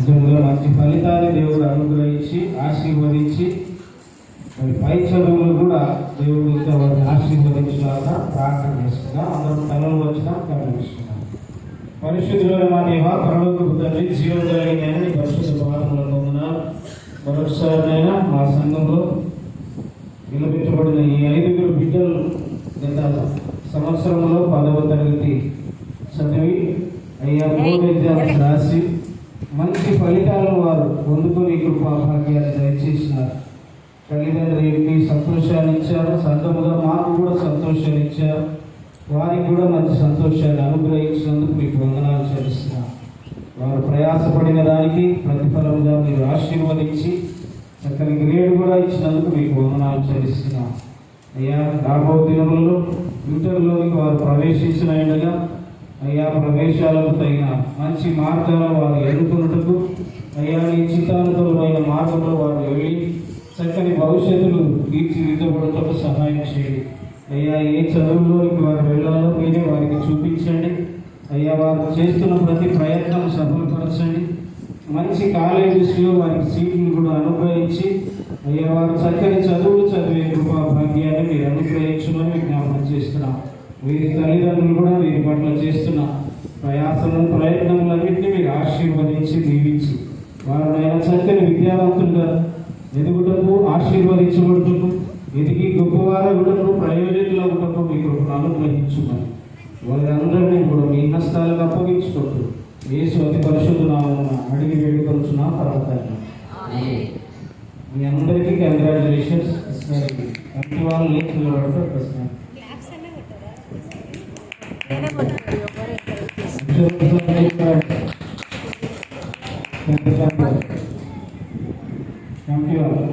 నిజంగా మంచి ఫలితాన్ని దేవుడు అనుగ్రహించి ఆశీర్వదించి మరి పై చదువులు కూడా దేవుడు ఇంకా వారిని ఆశీర్వదించాలని ప్రార్థన చేస్తున్నాం. అందరం తలలు వచ్చినా కనిపిస్తున్నాం. పరిశుద్ధులైన మా దేవ, పరలోకపు తండ్రి, జీవం కలిగిన పరిశుద్ధ పాదములను ఉన్నారు. మరొకసారినైనా మా సంఘంలో నిలబెట్టబడిన ఈ 5 బిడ్డలు గత సంవత్సరంలో 10వ తరగతి చదివి అయ్యా బోర్డు ఎగ్జామ్స్ రాసి మంచి ఫలితాలను వారు పొందుకొని కృపా భాగ్యాన్ని దయచేసినారు. తల్లిదండ్రులకి సంతోషాన్ని ఇచ్చారు, సంఘముగా మాకు కూడా సంతోషాన్ని ఇచ్చారు. వారికి కూడా మంచి సంతోషాన్ని అనుగ్రహించినందుకు మీకు వందనాలు చెల్లిస్తున్నాను. వారు ప్రయాసపడిన దానికి ప్రతిఫలంగా మీరు ఆశీర్వదించి చక్కని గ్రేడ్ కూడా ఇచ్చినందుకు మీకు వందనాలు చెల్లిస్తున్నాను. అయ్యా రాబో దినములలో ఇంటర్లోకి వారు ప్రవేశించిన ఎండగా అయ్యా ప్రవేశాలకు తగిన మంచి మార్గాలు వారు ఎన్నుకున్నట్టుకు అయ్యా నీ చిత్తానుకూలమైన మార్గంలో వారు వెళ్ళి చక్కని భవిష్యత్తులు తీర్చిదిద్దబడుటకు సహాయం చేయండి. అయ్యా ఏ చదువులోకి వారు వెళ్ళాలో మీరే వారికి చూపించండి. అయ్యా వారు చేస్తున్న ప్రతి ప్రయత్నం సఫలపరచండి. మంచి కాలేజెస్లో వారికి సీట్లు కూడా అనుగ్రహించి అయ్యా వారు చక్కని చదువులు చదివే కృపా భాగ్యాన్ని మీరు అనుగ్రహించమని విజ్ఞాపన చేస్తున్నాం. వీరి తల్లిదండ్రులు కూడా వీరి పట్ల చేస్తున్న ప్రయాసము ప్రయత్నములన్నింటినీ మీరు ఆశీర్వదించి దీవించి వారినైనా చక్కని విద్యావంతులుగా ఎదుగుటకు ఆశీర్వదించబడుటకు ఎదిగి గొప్పవారగుటకు ప్రయోజకులగుటకు మీ కృపను అనుగ్రహించుమని వారందరినీ కూడా మీ హస్తాలకు అప్పగించుకుంటూ యేసు అతి పరిశుద్ధ నామమున అడిగి వేడుకొనుచున్నాం పరమతండ్రి. మీ అందరికీ కంగ్రాచులేషన్స్. కంటి వాళ్ళు నిలబడతారు ప్రశ్న కంటి వాళ్ళు